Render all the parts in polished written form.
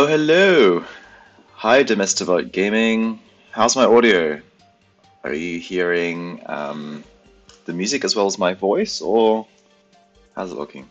Oh, hello. Hi, Domestivate Gaming. How's my audio? Are you hearing the music as well as my voice, or how's it looking?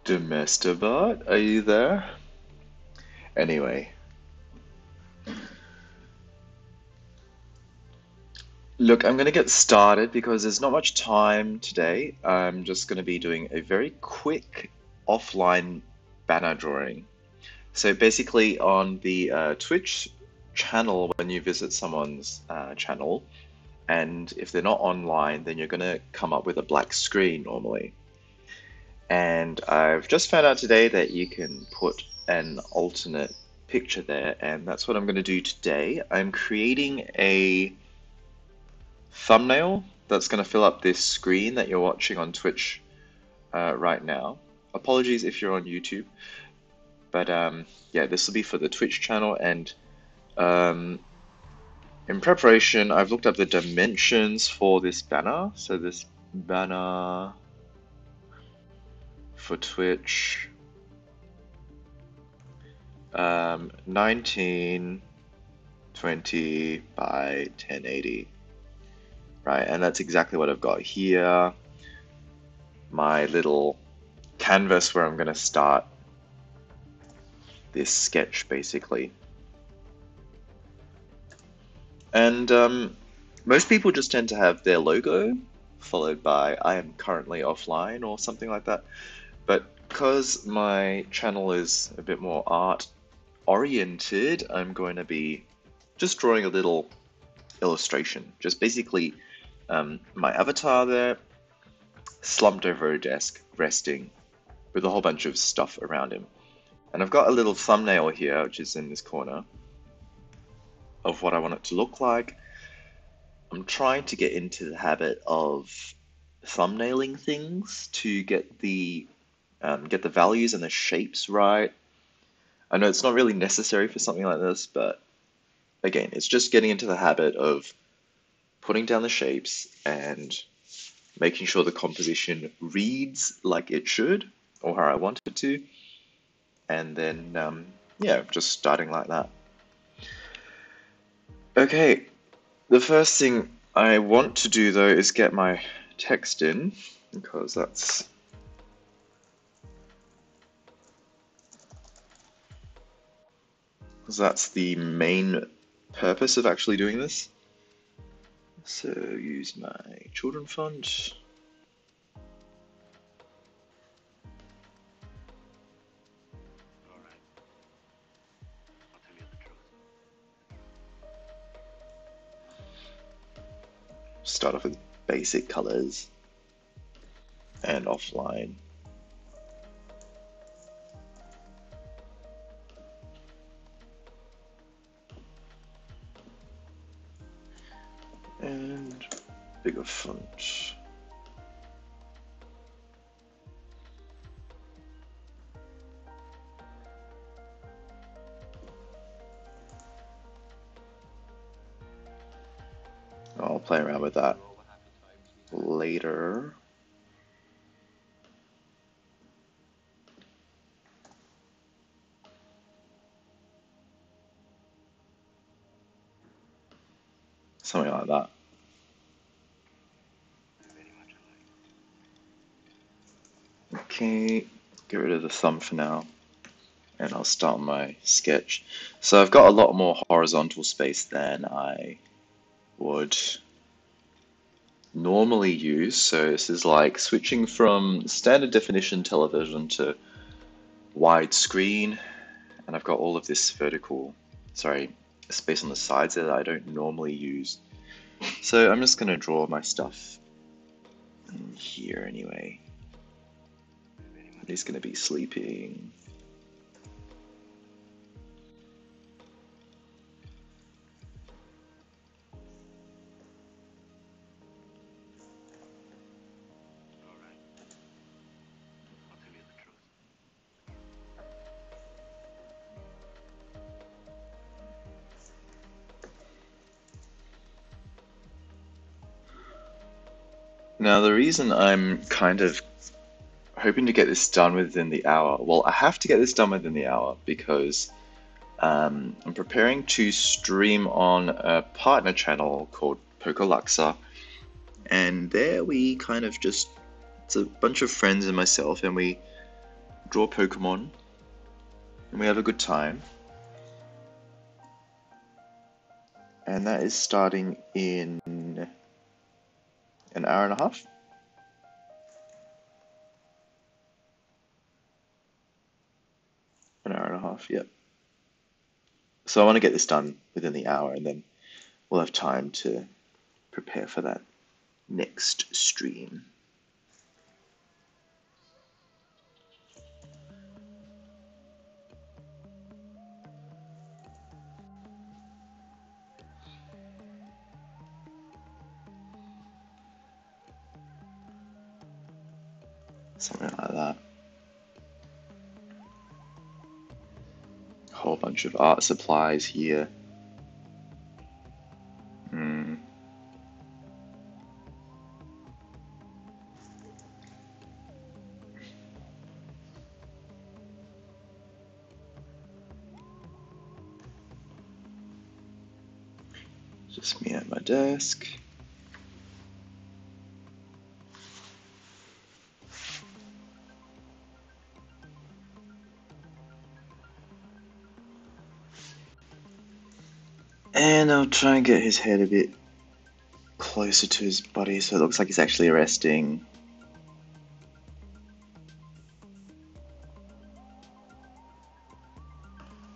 Domestivate, are you there? Anyway, look, I'm going to get started because there's not much time today. I'm just going to be doing a very quick offline banner drawing. So basically, on the Twitch channel, when you visit someone's channel, and if they're not online, then you're going to come up with a black screen normally. And I've just found out today that you can put an alternate picture there, and that's what I'm going to do today. I'm creating a thumbnail that's going to fill up this screen that you're watching on Twitch right now. Apologies if you're on YouTube, but yeah, this will be for the Twitch channel. And um, in preparation, I've looked up the dimensions for this banner. So this banner for Twitch, 1920 by 1080, right? And that's exactly what I've got here. My little canvas where I'm going to start this sketch, basically. And most people just tend to have their logo followed by "I am currently offline" or something like that. But because my channel is a bit more art oriented, I'm going to be just drawing a little illustration. Just basically my avatar there, slumped over a desk, resting, with a whole bunch of stuff around him. And I've got a little thumbnail here, which is in this corner, of what I want it to look like. I'm trying to get into the habit of thumbnailing things to get the values and the shapes right. I know it's not really necessary for something like this, but again, it's just getting into the habit of putting down the shapes and making sure the composition reads like it should, or how I want it to, and then yeah, just starting like that. Okay, the first thing I want to do though is get my text in, because that's the main purpose of actually doing this. So use my children font. Start off with basic colors and offline. And bigger font. I'll play around with that later. Something like that. Okay, get rid of the thumb for now, and I'll start my sketch. So I've got a lot more horizontal space than I would normally use. So this is like switching from standard definition television to widescreen, and I've got all of this space on the sides there that I don't normally use. So I'm just going to draw my stuff in here anyway. He's going to be sleeping. Now, the reason I'm kind of hoping to get this done within the hour, well, I have to get this done within the hour because I'm preparing to stream on a partner channel called Pokeluxa, and there we kind of just, it's a bunch of friends and myself, and we draw Pokemon, and we have a good time. And that is starting in an hour and a half. An hour and a half, yep. So I want to get this done within the hour, and then we'll have time to prepare for that next stream. Something like that. A whole bunch of art supplies here. Just me at my desk. And I'll try and get his head a bit closer to his body so it looks like he's actually resting.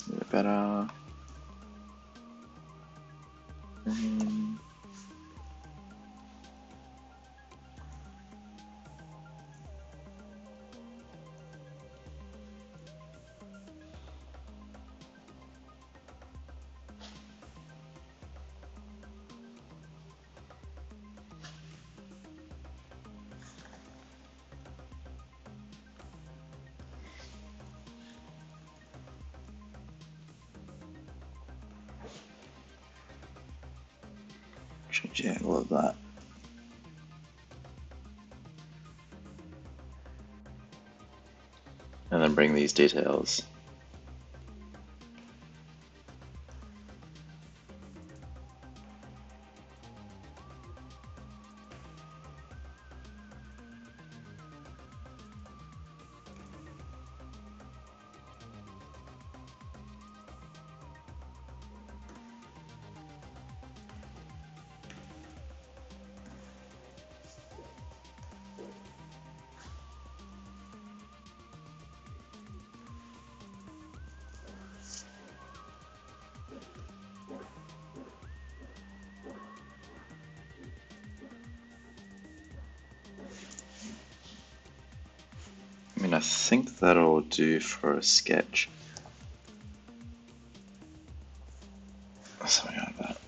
A bit better. Change the angle of that. And then bring these details. I mean, I think that'll do for a sketch. Something like that.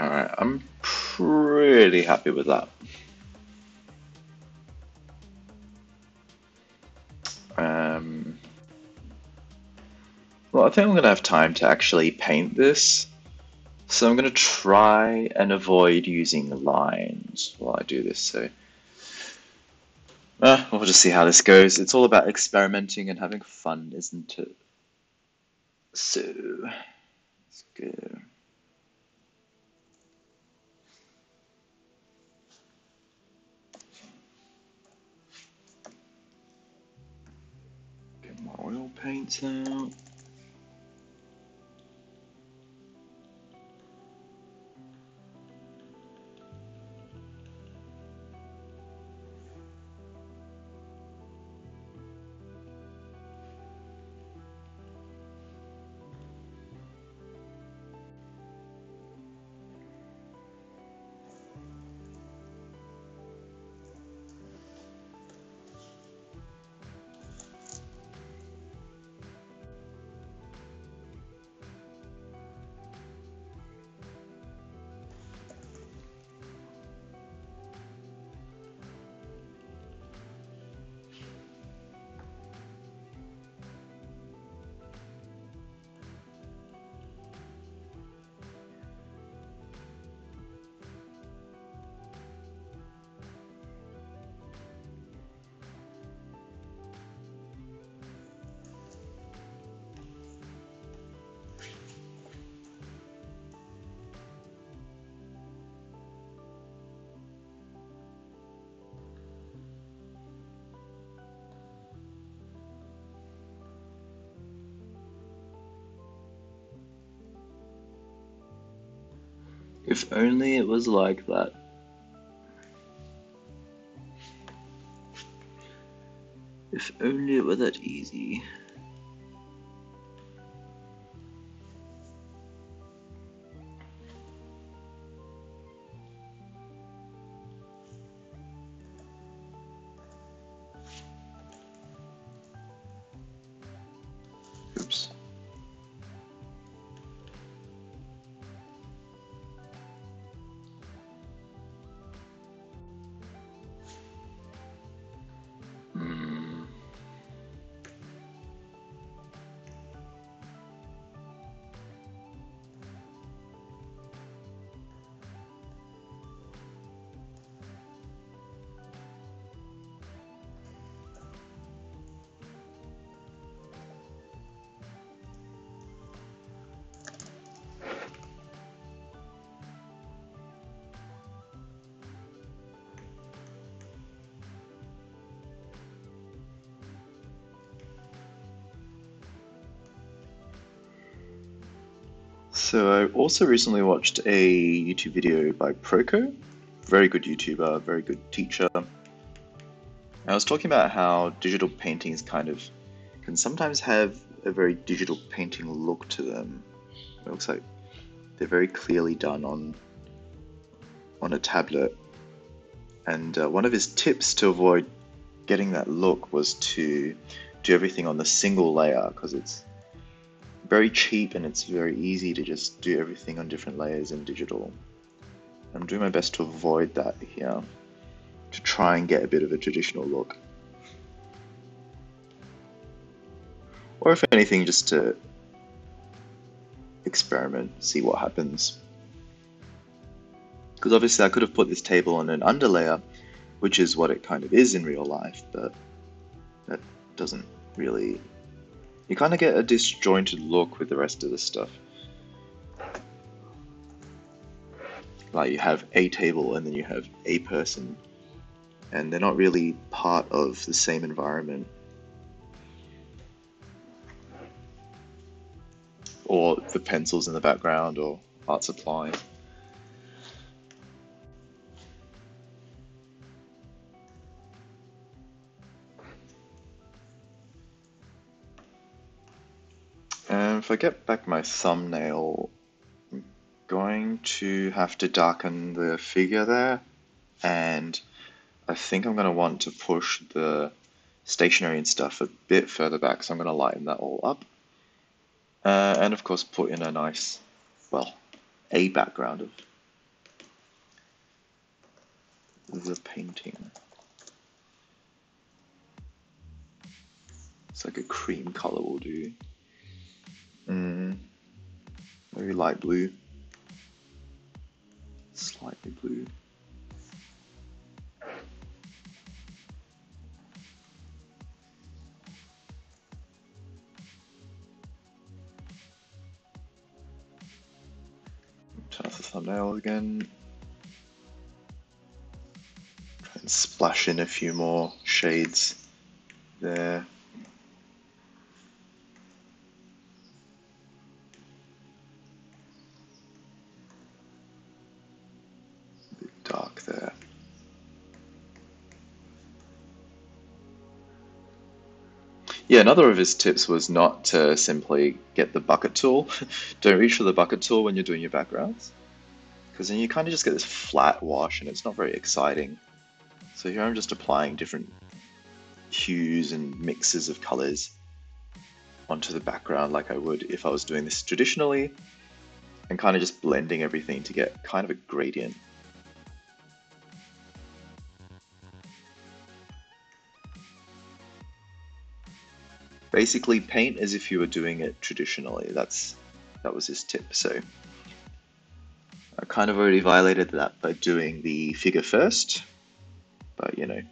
Alright, I'm pretty happy with that. Well, I think I'm going to have time to actually paint this. So I'm going to try and avoid using lines while I do this. So we'll just see how this goes. It's all about experimenting and having fun, isn't it? So let's go. oil paints out. If only it was like that. If only it were that easy. Oops. So I also recently watched a YouTube video by Proco, very good YouTuber, very good teacher. I was talking about how digital paintings kind of can sometimes have a very digital painting look to them. It looks like they're very clearly done on a tablet. And one of his tips to avoid getting that look was to do everything on the single layer, because it's very cheap and it's very easy to just do everything on different layers in digital. I'm doing my best to avoid that here, to try and get a bit of a traditional look. Or if anything, just to experiment, see what happens. Because obviously I could have put this table on an underlayer, which is what it kind of is in real life, but that doesn't really... You kind of get a disjointed look with the rest of the stuff. Like you have a table and then you have a person, and they're not really part of the same environment. Or the pencils in the background, or art supply. And if I get back my thumbnail, I'm going to have to darken the figure there, and I think I'm going to want to push the stationery and stuff a bit further back, so I'm going to lighten that all up. And of course put in a nice, well, a background of the painting. It's like a cream color will do. Very light blue. Slightly blue. Turn off the thumbnail again. Try and splash in a few more shades there. Yeah, another of his tips was not to simply get the bucket tool. Don't reach for the bucket tool when you're doing your backgrounds, because then you kind of just get this flat wash and it's not very exciting. So here I'm just applying different hues and mixes of colors onto the background like I would if I was doing this traditionally, and kind of just blending everything to get kind of a gradient. Basically, paint as if you were doing it traditionally. That was his tip. So I kind of already violated that by doing the figure first. But you know,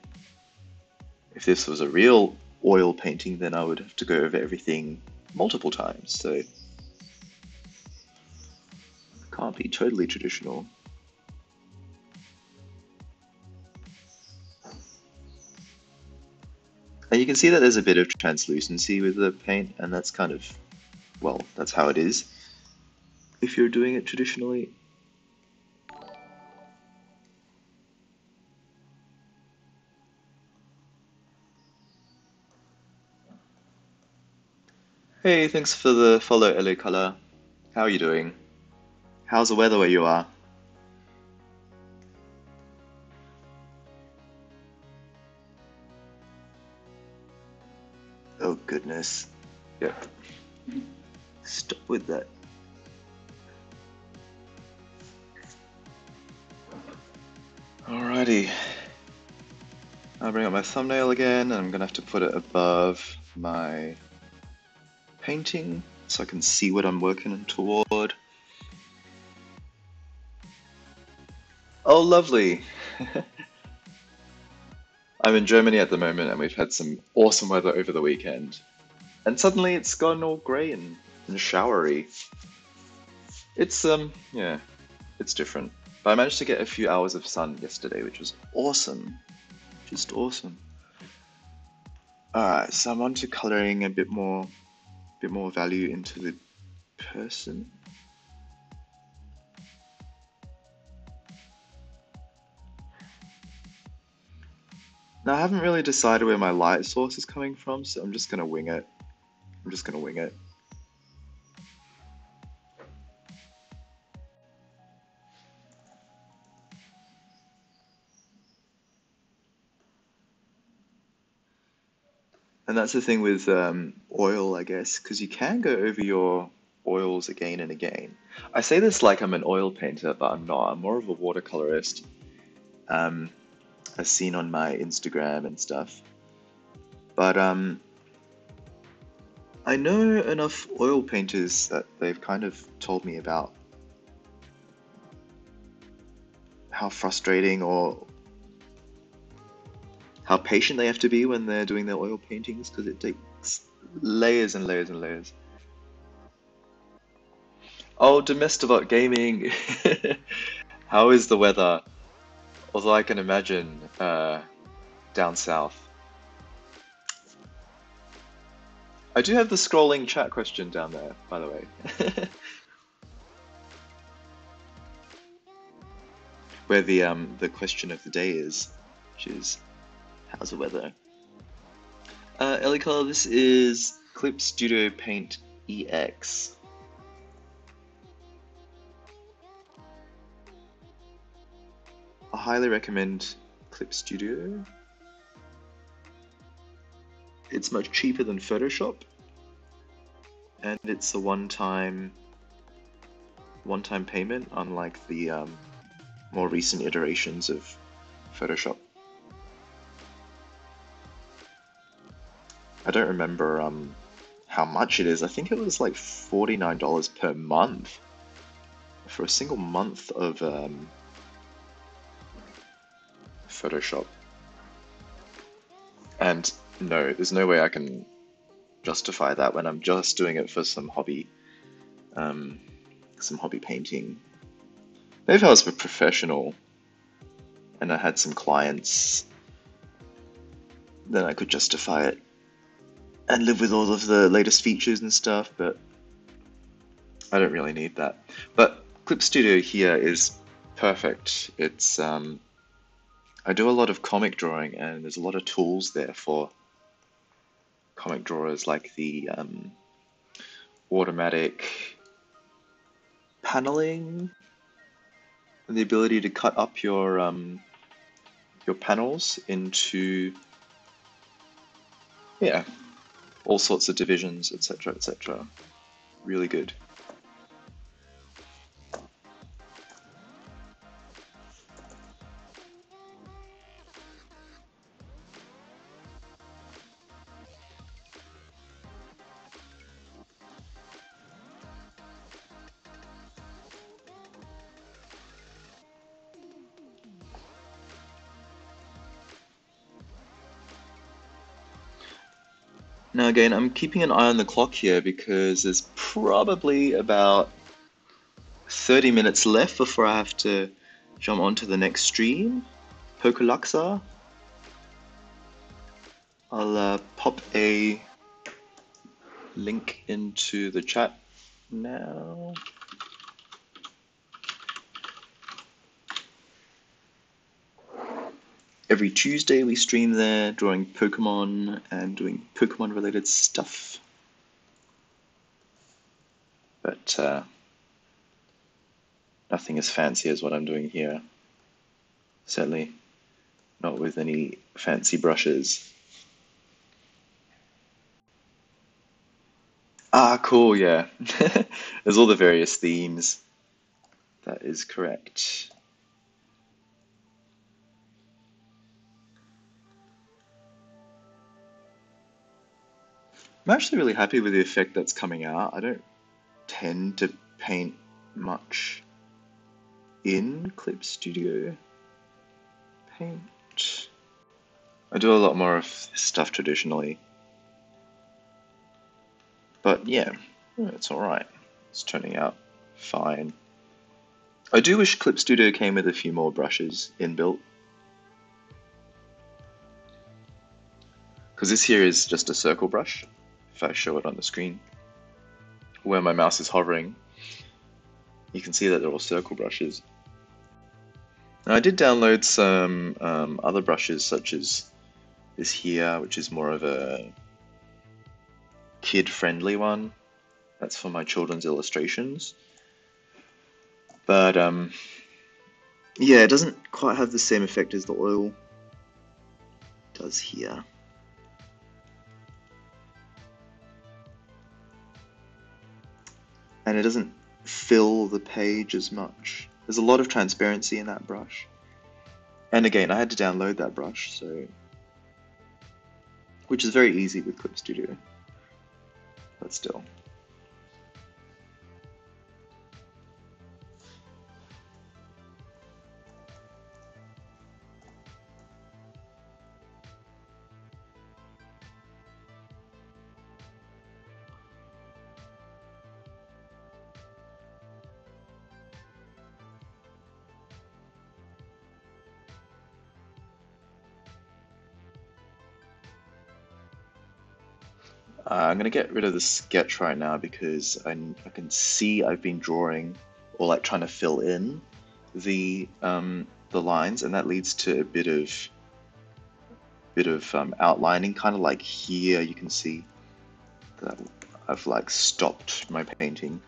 if this was a real oil painting, then I would have to go over everything multiple times. So it can't be totally traditional. And you can see that there's a bit of translucency with the paint, and that's kind of, well, that's how it is if you're doing it traditionally. Hey, thanks for the follow, LA Color. How are you doing? How's the weather where you are? Oh, goodness. Yep. Stop with that. Alrighty. I'll bring up my thumbnail again, and I'm gonna have to put it above my painting so I can see what I'm working toward. Oh, lovely. I'm in Germany at the moment, and we've had some awesome weather over the weekend. And suddenly it's gone all grey and showery. It's, yeah, it's different. But I managed to get a few hours of sun yesterday, which was awesome. Just awesome. Alright, so I'm on to colouring a bit more value into the person. Now I haven't really decided where my light source is coming from, so I'm just gonna wing it. I'm just gonna wing it. And that's the thing with oil, I guess, because you can go over your oils again and again. I say this like I'm an oil painter, but I'm not. I'm more of a watercolorist, um, as seen on my Instagram and stuff. But I know enough oil painters that they've kind of told me about how frustrating or how patient they have to be when they're doing their oil paintings because it takes layers and layers and layers. Oh, Domestivot Gaming! How is the weather? Although I can imagine down south. I do have the scrolling chat question down there, by the way, where the question of the day is, which is how's the weather? Ellie Color, this is Clip Studio Paint EX. I highly recommend Clip Studio. It's much cheaper than Photoshop, and it's a one-time payment, unlike the more recent iterations of Photoshop. I don't remember how much it is. I think it was like $49 per month for a single month of Photoshop. And no, there's no way I can justify that when I'm just doing it for some hobby painting. Maybe if I was a professional and I had some clients, then I could justify it and live with all of the latest features and stuff, but I don't really need that. But Clip Studio here is perfect. It's I do a lot of comic drawing and there's a lot of tools there for comic drawers like the automatic paneling and the ability to cut up your panels into, yeah, all sorts of divisions, etc., etc. Really good. Now again, I'm keeping an eye on the clock here because there's probably about 30 minutes left before I have to jump onto the next stream. Pokalaksa. I'll pop a link into the chat now. Every Tuesday we stream there, drawing Pokemon and doing Pokemon related stuff. But nothing as fancy as what I'm doing here. Certainly not with any fancy brushes. Ah, cool, yeah. There's all the various themes. That is correct. I'm actually really happy with the effect that's coming out. I don't tend to paint much in Clip Studio Paint. I do a lot more of this stuff traditionally. But yeah, it's alright. It's turning out fine. I do wish Clip Studio came with a few more brushes inbuilt. Because this here is just a circle brush, if I show it on the screen. Where my mouse is hovering, you can see that they're all circle brushes. Now, I did download some other brushes such as this here, which is more of a kid-friendly one. That's for my children's illustrations. But yeah, it doesn't quite have the same effect as the oil does here. And it doesn't fill the page as much. There's a lot of transparency in that brush. And again, I had to download that brush, so which is very easy with Clip Studio, but still. I'm going to get rid of the sketch right now because I can see I've been drawing or like trying to fill in the lines, and that leads to a bit of outlining, kind of like here you can see that I've like stopped my painting,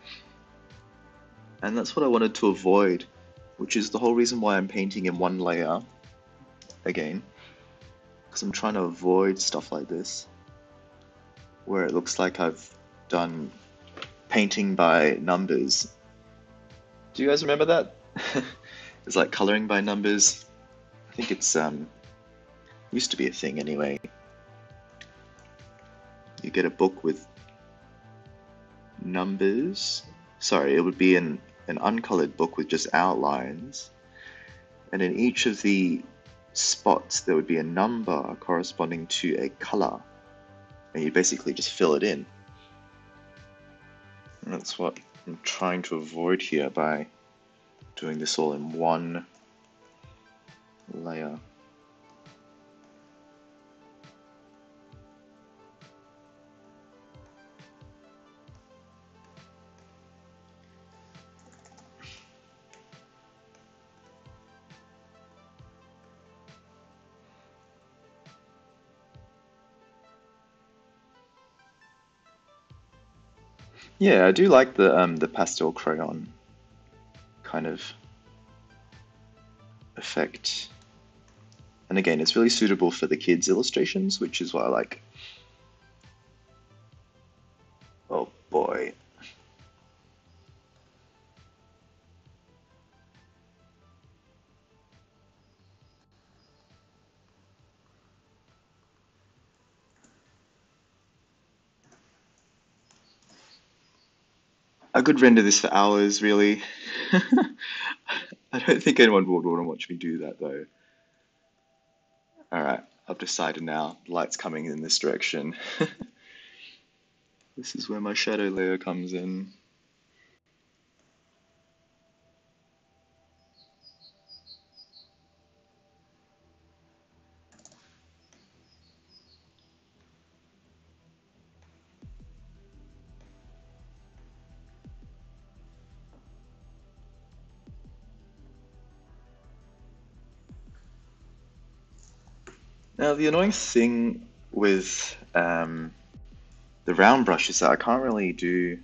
and that's what I wanted to avoid, which is the whole reason why I'm painting in one layer again, because I'm trying to avoid stuff like this where it looks like I've done painting by numbers. Do you guys remember that? It's like coloring by numbers. I think it's used to be a thing anyway. You get a book with numbers. Sorry, it would be an uncolored book with just outlines. And in each of the spots there would be a number corresponding to a color. And you basically just fill it in. And that's what I'm trying to avoid here by doing this all in one layer. Yeah, I do like the pastel crayon kind of effect. And again, it's really suitable for the kids' illustrations, which is what I like. Oh boy. I could render this for hours, really. I don't think anyone would want to watch me do that, though. Alright, I've decided now. The light's coming in this direction. This is where my shadow layer comes in. Now, the annoying thing with the round brush is that I can't really do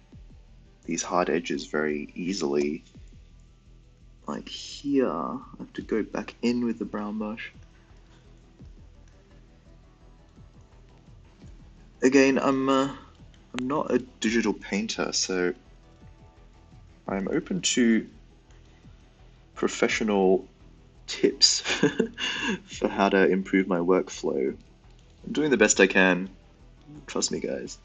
these hard edges very easily. Like here, I have to go back in with the brown brush. Again, I'm not a digital painter, so I'm open to professional tips for how to improve my workflow. I'm doing the best I can. Trust me, guys.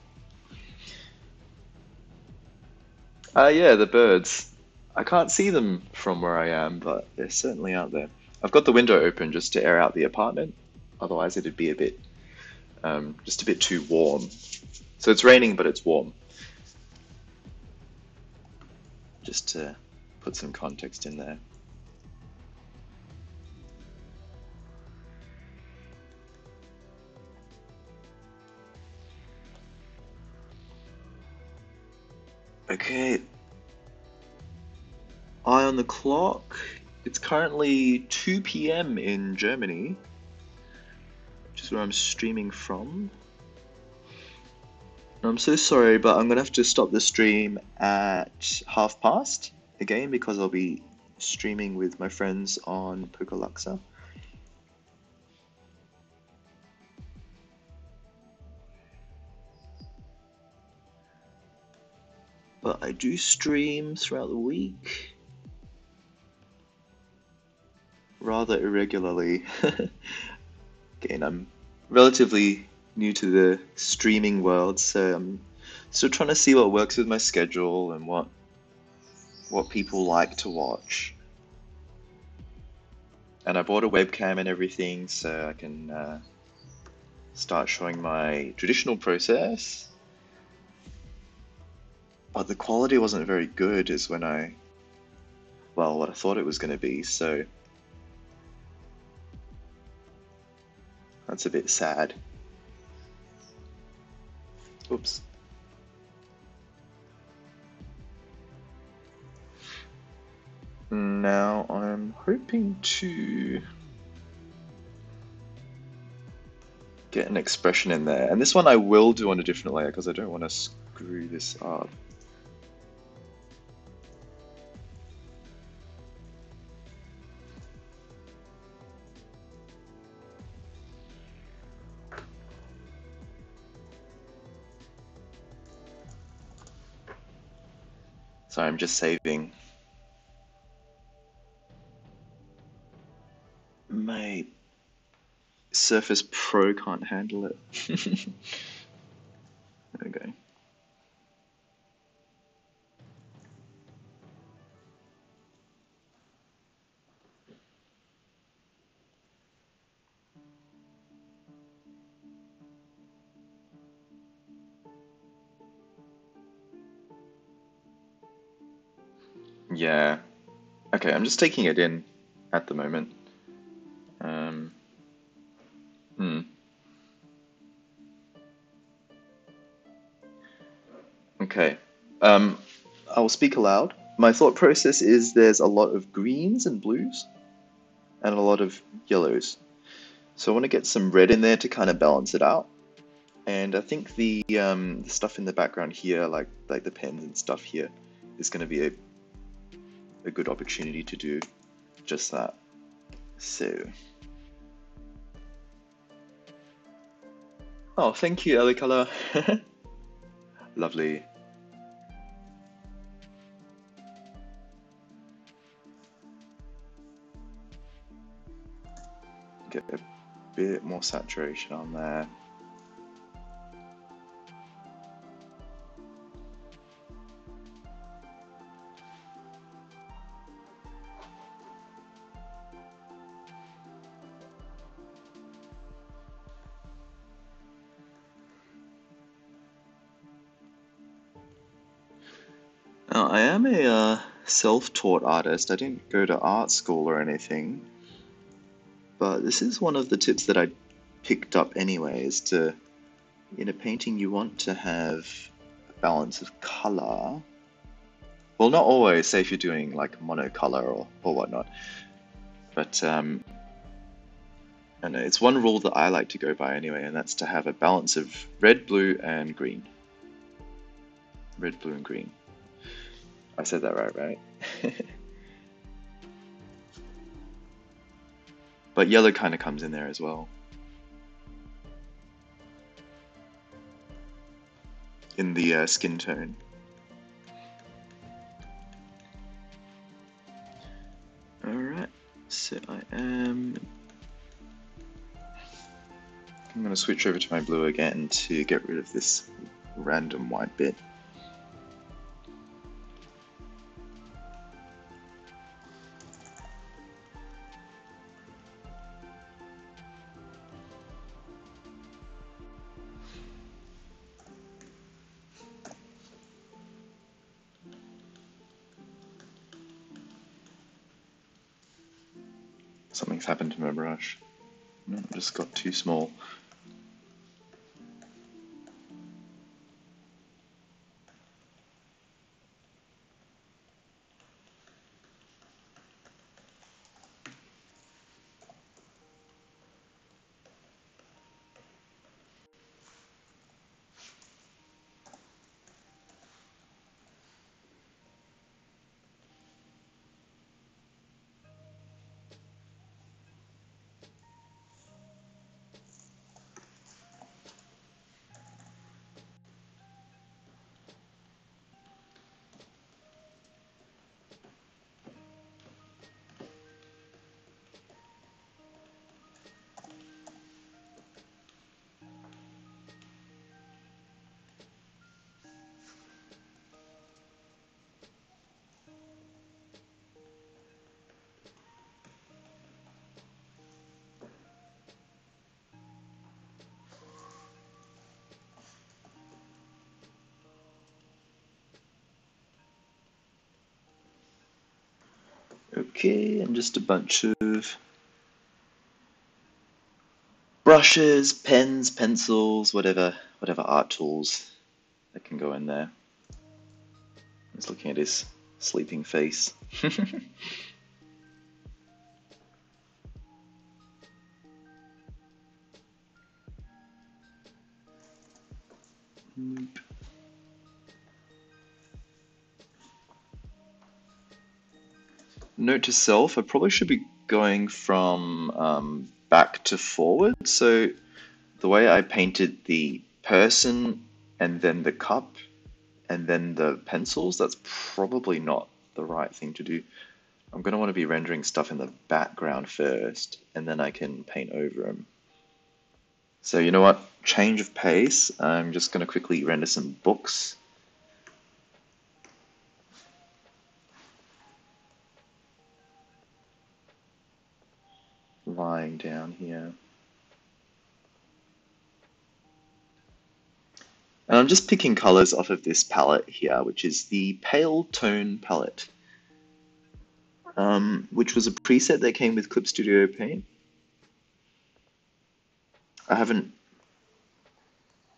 Yeah, the birds. I can't see them from where I am, but they're certainly out there. I've got the window open just to air out the apartment. Otherwise, it'd be a bit, just a bit too warm. So it's raining, but it's warm. Just to put some context in there. Okay, eye on the clock. It's currently 2 p.m. in Germany, which is where I'm streaming from. I'm so sorry, but I'm gonna have to stop the stream at past again because I'll be streaming with my friends on Pokeluxa. But I do stream throughout the week, rather irregularly. Again, I'm relatively new to the streaming world, so I'm still trying to see what works with my schedule and what people like to watch. And I bought a webcam and everything, so I can start showing my traditional process. But the quality wasn't very good, is when well, what I thought it was going to be, so that's a bit sad. Oops. Now I'm hoping to get an expression in there. And this one I will do on a different layer because I don't want to screw this up. So I'm just saving. My Surface Pro can't handle it. Okay. Yeah. Okay, I'm just taking it in at the moment. Um, hmm. Okay. Um, I will speak aloud. My thought process is there's a lot of greens and blues and a lot of yellows. So I want to get some red in there to kind of balance it out. And I think the stuff in the background here, like the pens and stuff here, is going to be a good opportunity to do just that. So, oh, thank you, Alicala. Lovely. Get a bit more saturation on there. I am a self-taught artist. I didn't go to art school or anything, but this is one of the tips that I picked up anyway, is to, in a painting, you want to have a balance of color. Well, not always, say if you're doing like monocolor or whatnot, but I know it's one rule that I like to go by anyway, and that's to have a balance of red, blue, and green. Red, blue, and green. I said that right? But yellow kind of comes in there as well, in the skin tone. Alright, so I'm going to switch over to my blue again to get rid of this random white bit. Something's happened to my brush. No, it just got too small. Okay, and just a bunch of brushes, pens, pencils, whatever art tools that can go in there. Just looking at his sleeping face. Note to self, I probably should be going from back to forward. So the way I painted the person and then the cup and then the pencils, that's probably not the right thing to do. I'm going to want to be rendering stuff in the background first, and then I can paint over them. So you know what? Change of pace. I'm just going to quickly render some books. Lying down here. And I'm just picking colors off of this palette here, which is the Pale Tone palette, which was a preset that came with Clip Studio Paint. I haven't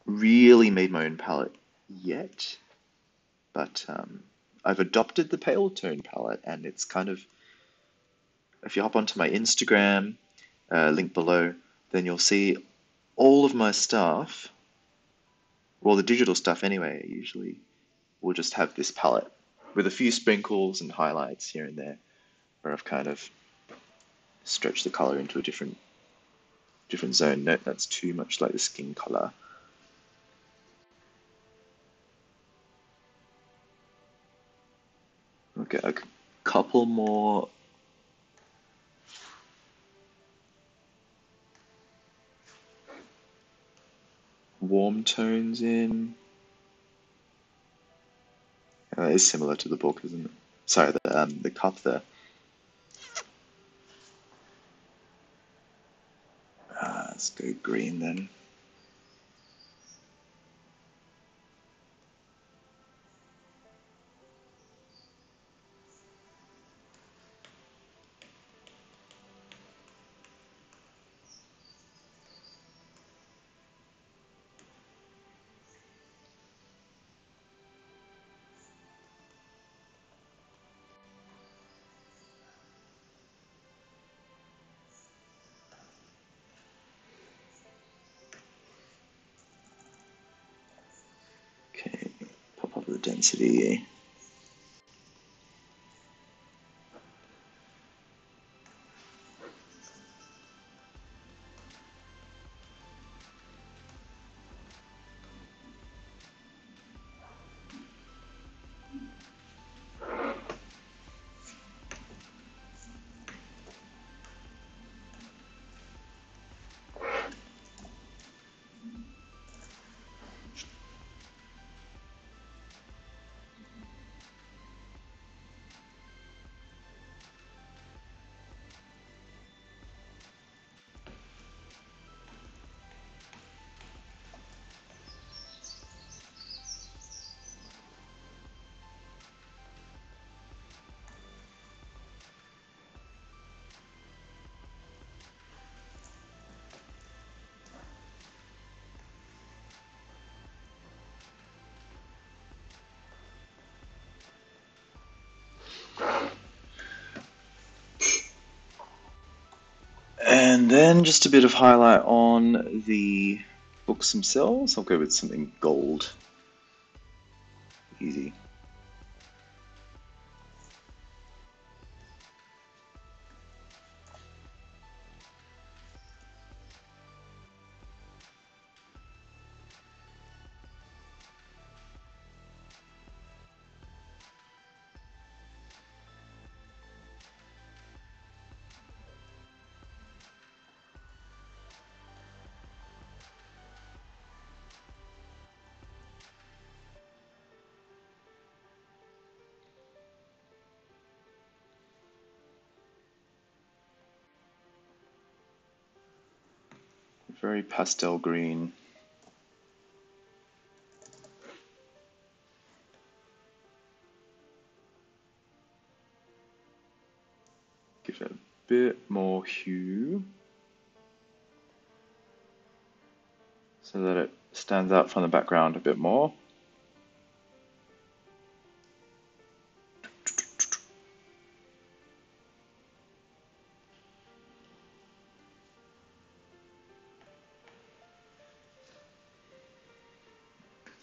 really made my own palette yet, but I've adopted the Pale Tone palette, and it's kind of, if you hop onto my Instagram, link below, then you'll see all of my stuff Well, the digital stuff anyway, usually will just have this palette with a few sprinkles and highlights here and there, where I've kind of stretched the color into a different zone. Note that's too much like the skin color. Okay, a couple more warm tones in. That is similar to the book, isn't it? Sorry, the cup there. Let's go green then. Okay, pop up the density. And then just a bit of highlight on the books themselves. I'll go with something gold. Easy. Very pastel green. Give it a bit more hue so that it stands out from the background a bit more.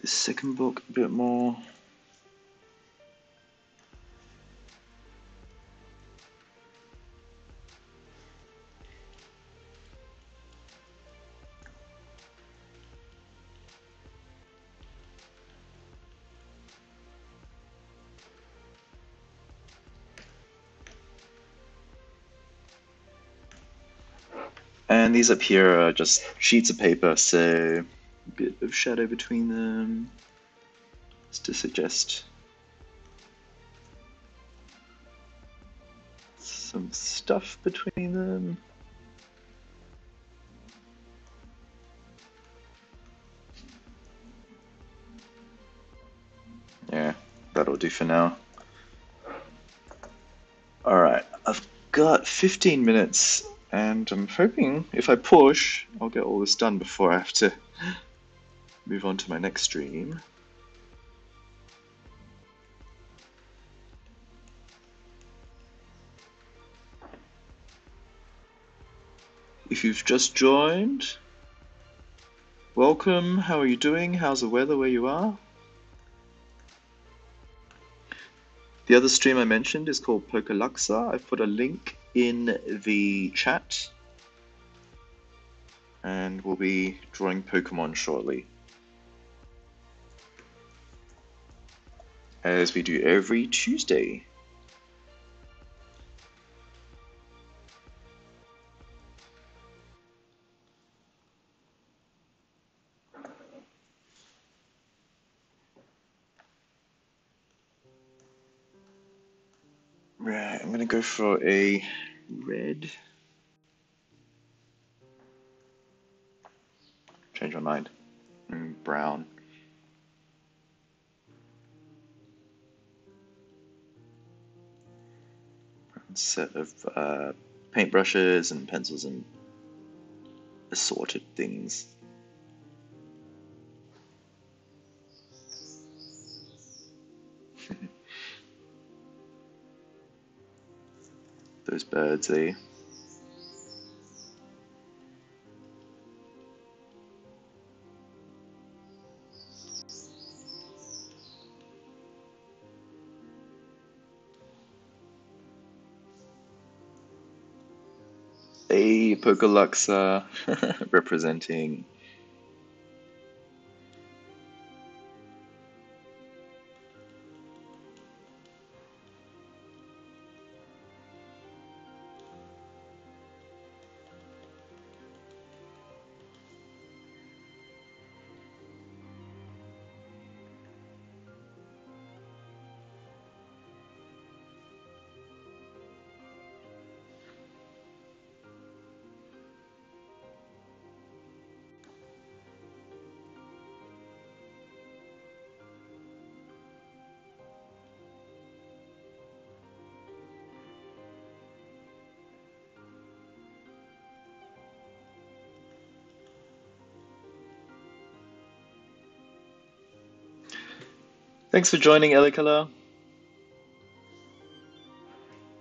The second book a bit more. And these up here are just sheets of paper, so a bit of shadow between them, just to suggest some stuff between them. Yeah, that'll do for now. Alright, I've got 15 minutes, and I'm hoping if I push, I'll get all this done before I have to move on to my next stream. If you've just joined, Welcome, how are you doing? How's the weather where you are? The other stream I mentioned is called Pokalaksa. I've put a link in the chat, and we'll be drawing Pokemon shortly, as we do every Tuesday. Right, I'm gonna go for a red. Change my mind. Brown. Set of paintbrushes and pencils and assorted things. Those birds, eh? A Pokalaksa representing. Thanks for joining, Elikala.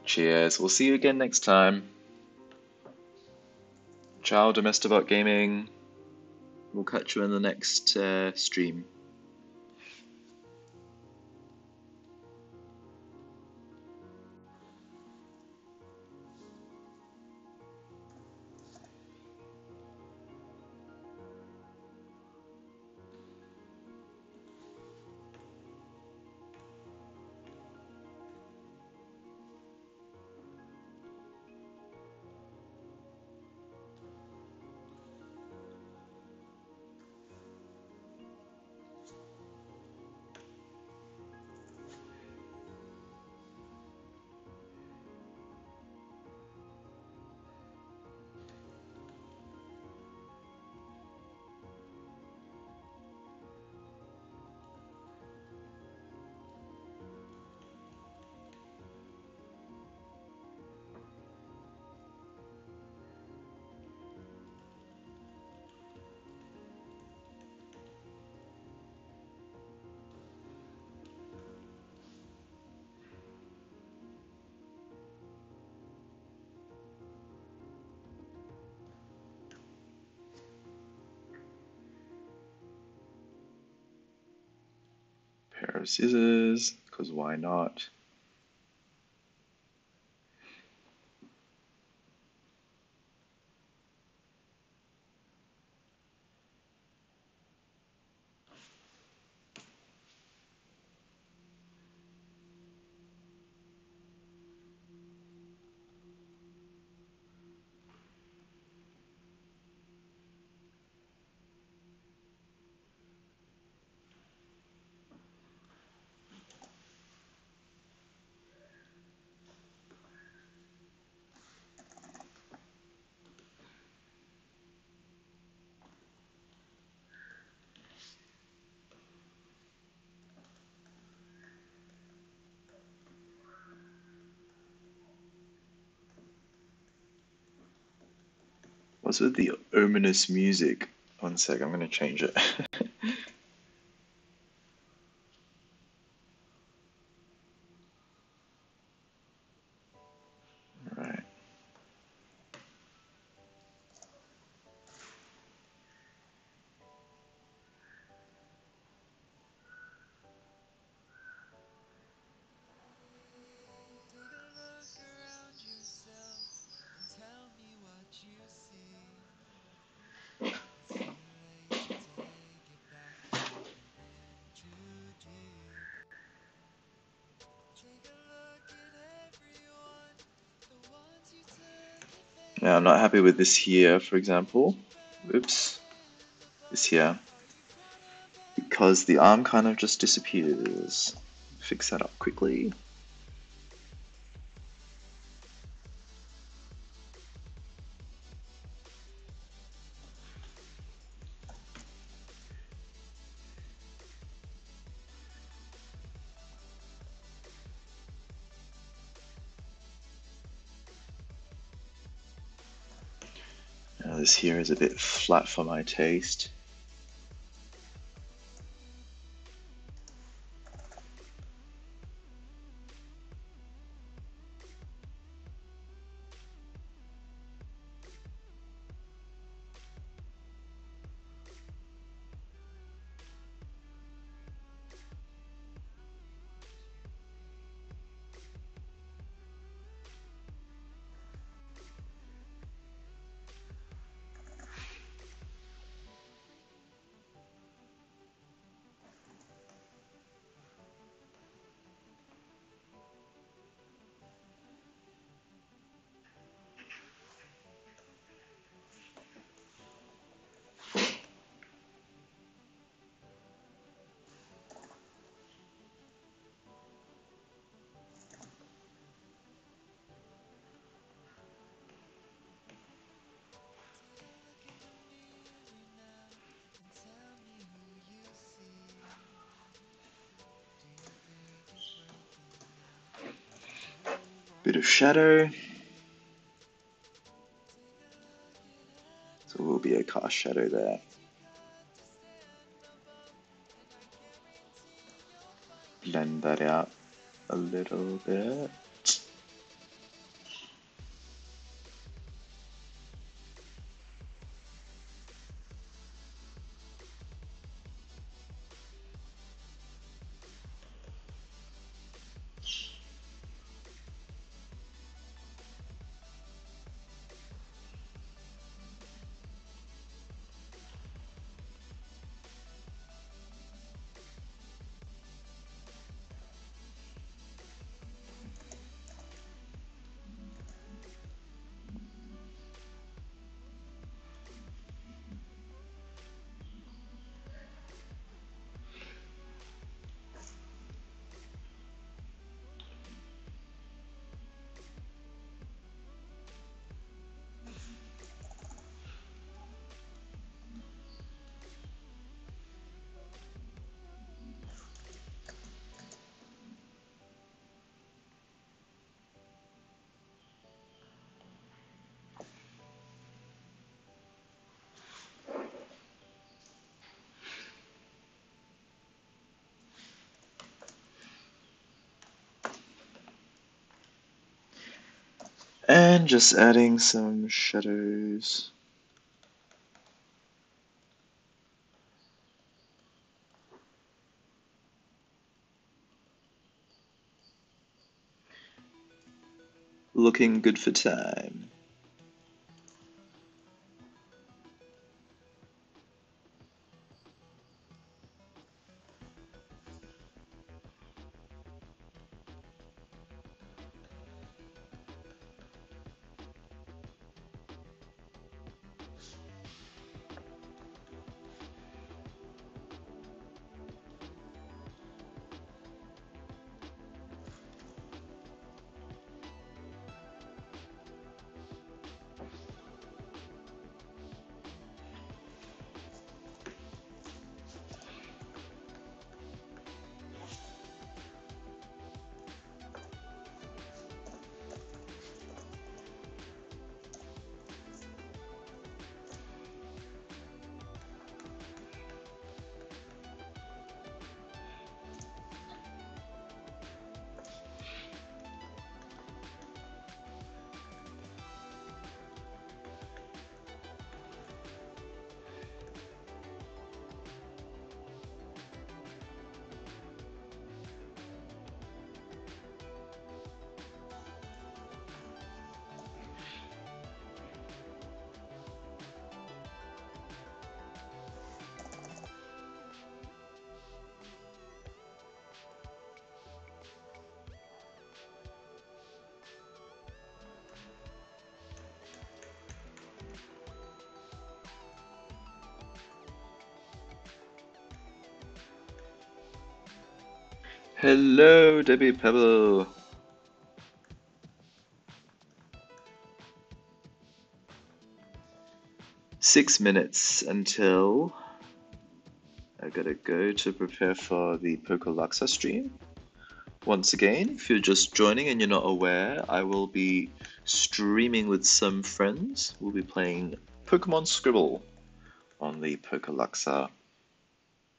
Cheers. We'll see you again next time. Ciao, Domestabot Gaming. We'll catch you in the next stream. Pair of scissors, because why not? What's with the ominous music? One sec, I'm gonna change it. Right. Now I'm not happy with this here, for example. Oops, this here. Because the arm kind of just disappears. Fix that up quickly. Now this here is a bit flat for my taste. Bit of shadow. So will be a cast shadow there. Blend that out a little bit. And just adding some shadows. Looking good for time. Hello, Debbie Pebble. 6 minutes until I gotta go to prepare for the Pokolaksa stream. Once again, if you're just joining and you're not aware, I will be streaming with some friends. We'll be playing Pokemon Scribble on the Pokolaksa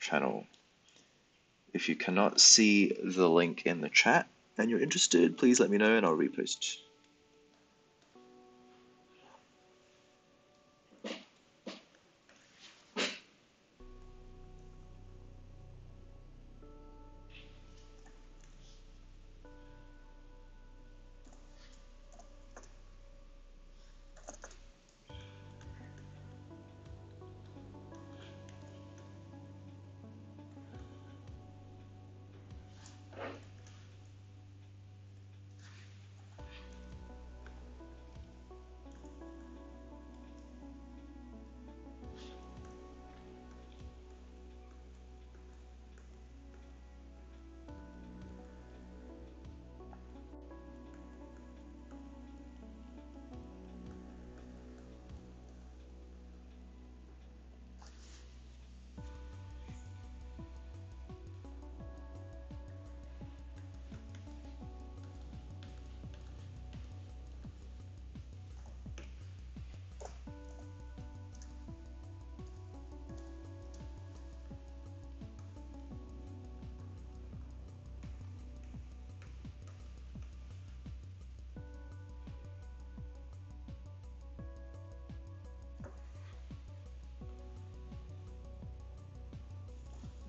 channel. If you cannot see the link in the chat and you're interested, please let me know and I'll repost.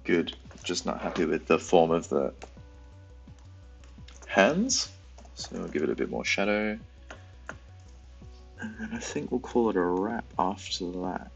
Good. Just not happy with the form of the hands. So we'll give it a bit more shadow. And then I think we'll call it a wrap after that.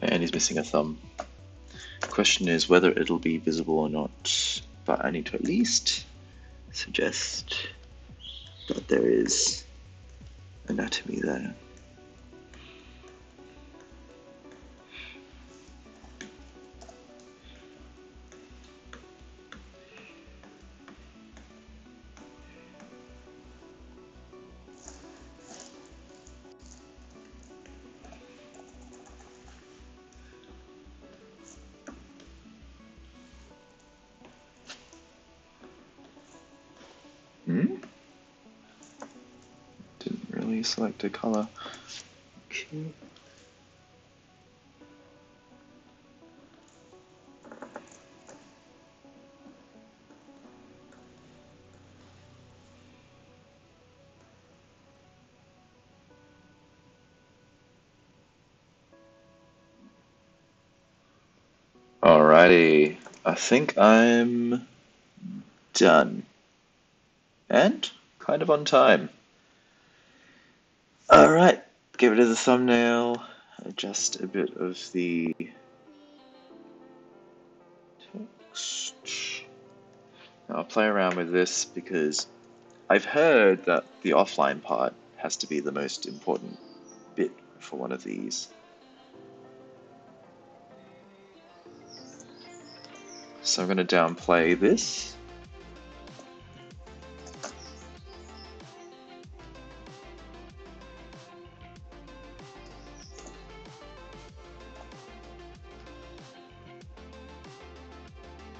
And he's missing a thumb. Question is whether it'll be visible or not, but I need to at least suggest that there is anatomy there. Didn't really select a color. Okay. Alrighty, I think I'm done. And kind of on time. Alright, give it as a thumbnail, adjust a bit of the text. I'll play around with this because I've heard that the offline part has to be the most important bit for one of these. So I'm going to downplay this.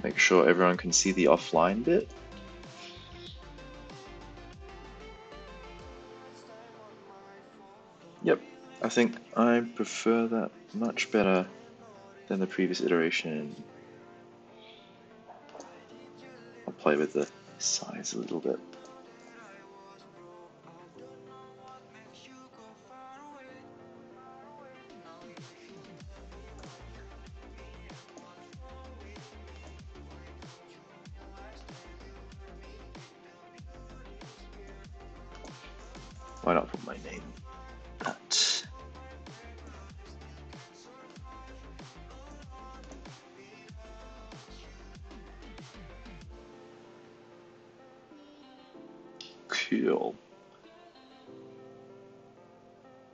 Make sure everyone can see the offline bit. Yep, I think I prefer that much better than the previous iteration. I'll play with the size a little bit. Why not put my name? That. Cool.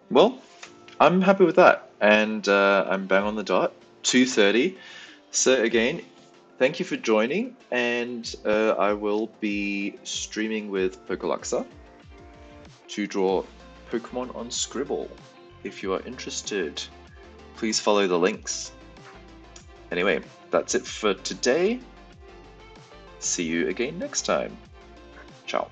Well, I'm happy with that, and I'm bang on the dot. 2:30. So again, thank you for joining, and I will be streaming with Pokeluxa to draw Pokemon on Scribble. If you are interested, please follow the links. Anyway, that's it for today. See you again next time. Ciao.